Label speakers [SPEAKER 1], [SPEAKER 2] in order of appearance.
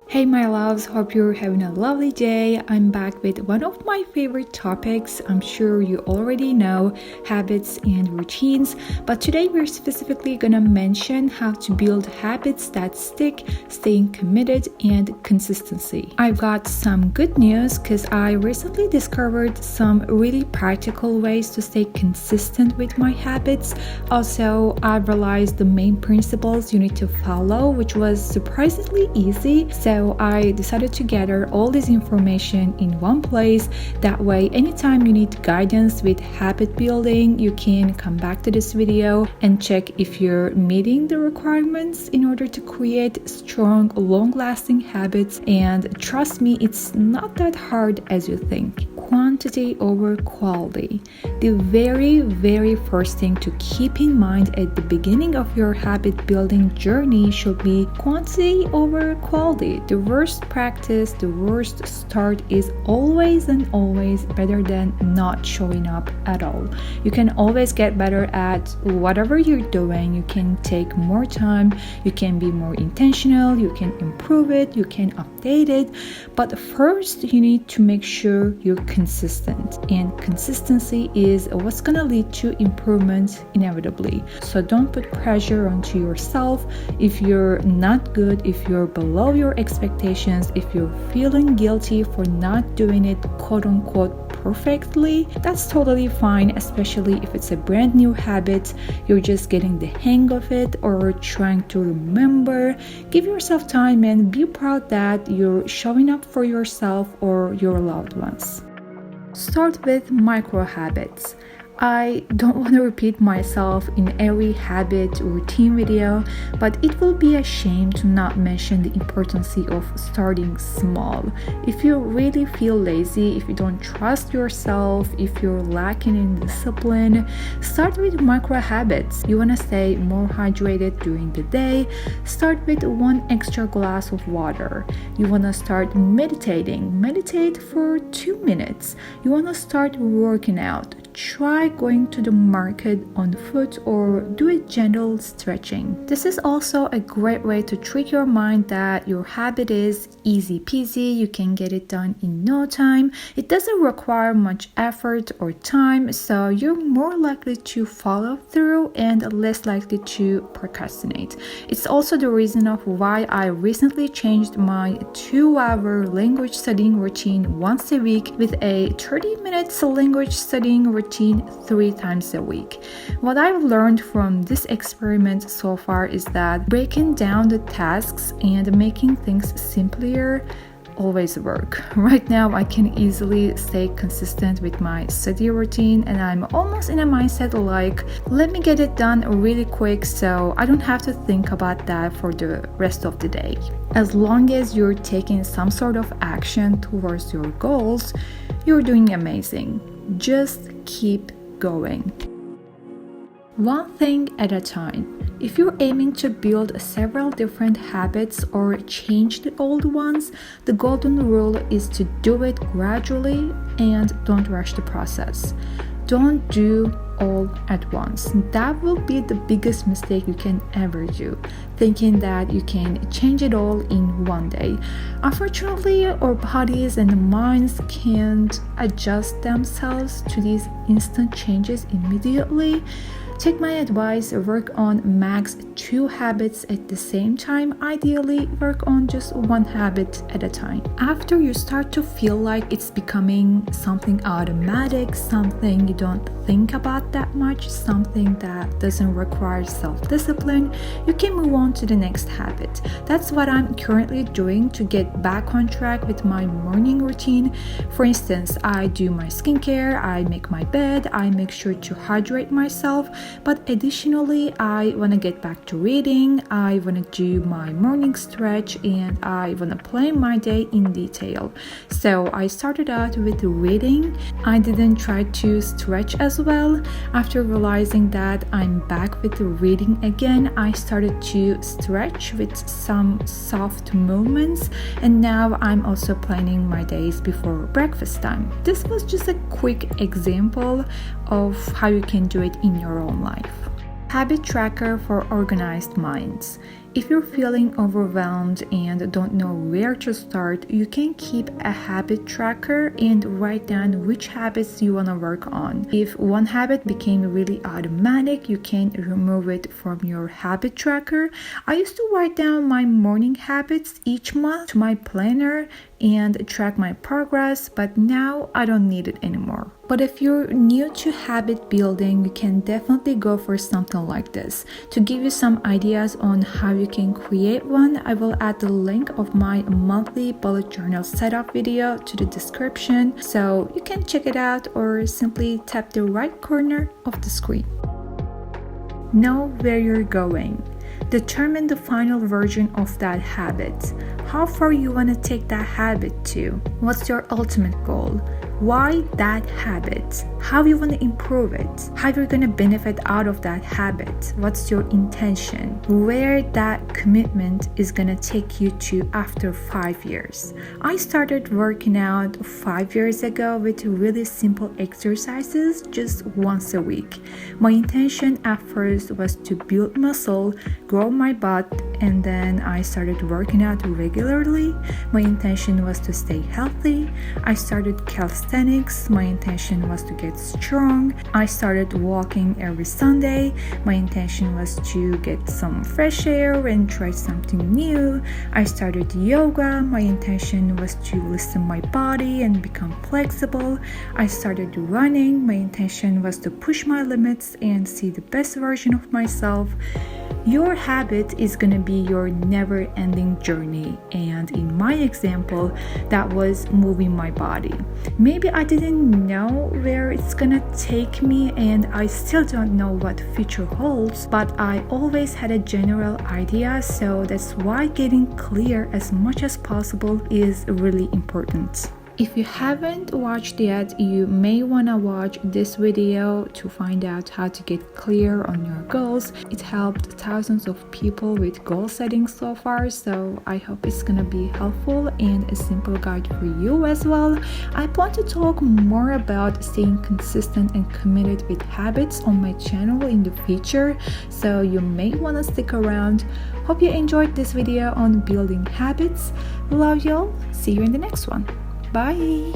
[SPEAKER 1] Hey my loves, hope you're having a lovely day. I'm back with one of my favorite topics. I'm sure you already know, habits and routines, but today we're specifically gonna mention how to build habits that stick, staying committed, and consistency. I've got some good news because I recently discovered some really practical ways to stay consistent with my habits. Also, I've realized the main principles you need to follow, which was surprisingly easy. So I decided to gather all this information in one place. That way, anytime you need guidance with habit building, you can come back to this video and check if you're meeting the requirements in order to create strong, long-lasting habits. And trust me, it's not that hard as you think. Quantity over quality. The very first thing to keep in mind at the beginning of your habit building journey should be quantity over quality. The worst practice, the worst start is always better than not showing up at all. You can always get better at whatever you're doing. You can take more time, you can be more intentional, you can improve it, you can update it. But first, you need to make sure you're consistent, and consistency is what's gonna lead to improvement inevitably. So don't put pressure onto yourself if you're not good, if you're below your expectations, if you're feeling guilty for not doing it quote unquote perfectly. That's totally fine, especially if it's a brand new habit, you're just getting the hang of it or trying to remember. Give yourself time and be proud that you're showing up for yourself or your loved ones. Start with micro habits. I don't want to repeat myself in every habit routine video, but it will be a shame to not mention the importance of starting small. If you really feel lazy, if you don't trust yourself, if you're lacking in discipline, start with micro habits. You want to stay more hydrated during the day? Start with one extra glass of water. You want to start meditating? Meditate for 2 minutes. You want to start working out? Try going to the market on foot or do a gentle stretching. This is also a great way to trick your mind that your habit is easy peasy, you can get it done in no time. It doesn't require much effort or time, so you're more likely to follow through and less likely to procrastinate. It's also the reason of why I recently changed my 2-hour language studying routine once a week with a 30 minutes language studying routine 3 times a week. What I've learned from this experiment so far is that breaking down the tasks and making things simpler always work. Right now, I can easily stay consistent with my study routine, and I'm almost in a mindset like, let me get it done really quick so I don't have to think about that for the rest of the day. As long as you're taking some sort of action towards your goals, you're doing amazing. Just keep going. One thing at a time. If you're aiming to build several different habits or change the old ones, the golden rule is to do it gradually and don't rush the process. Don't do all at once. That will be the biggest mistake you can ever do, thinking that you can change it all in one day. Unfortunately, our bodies and minds can't adjust themselves to these instant changes immediately. Take my advice, work on max 2 habits at the same time. Ideally, work on just 1 habit at a time. After you start to feel like it's becoming something automatic, something you don't think about that much, something that doesn't require self-discipline, you can move on to the next habit. That's what I'm currently doing to get back on track with my morning routine. For instance, I do my skincare, I make my bed, I make sure to hydrate myself. But additionally, I want to get back to reading, I want to do my morning stretch, and I want to plan my day in detail. So I started out with reading. I didn't try to stretch as well. After realizing that I'm back with reading again, I started to stretch with some soft movements, and now I'm also planning my days before breakfast time. This was just a quick example of how you can do it in your own life. Habit tracker for organized minds. If you're feeling overwhelmed and don't know where to start, you can keep a habit tracker and write down which habits you want to work on. If one habit became really automatic, you can remove it from your habit tracker. I used to write down my morning habits each month to my planner and track my progress, but now I don't need it anymore. But if you're new to habit building, you can definitely go for something like this. To give you some ideas on how you can create one, I will add the link of my monthly bullet journal setup video to the description, so you can check it out or simply tap the right corner of the screen. Know where you're going. Determine the final version of that habit. How far you want to take that habit to? What's your ultimate goal? Why that habit? How you want to improve it? How you're going to benefit out of that habit? What's your intention? Where that commitment is going to take you to after 5 years. I started working out 5 years ago with really simple exercises just once a week. My intention at first was to build muscle, grow my butt, and then I started working out regularly. My intention was to stay healthy. I started calisthenics. My intention was to get strong. I started walking every Sunday. My intention was to get some fresh air and try something new. I started yoga. My intention was to listen my body and become flexible. I started running. My intention was to push my limits and see the best version of myself. Your habit is going to be your never-ending journey, and in my example, that was moving my body. Maybe I didn't know where it's going to take me, and I still don't know what future holds, but I always had a general idea, so that's why getting clear as much as possible is really important. If you haven't watched yet, you may want to watch this video to find out how to get clear on your goals. It helped thousands of people with goal setting so far, so I hope it's gonna be helpful and a simple guide for you as well. I plan to talk more about staying consistent and committed with habits on my channel in the future, so you may want to stick around. Hope you enjoyed this video on building habits. Love y'all. See you in the next one. Bye!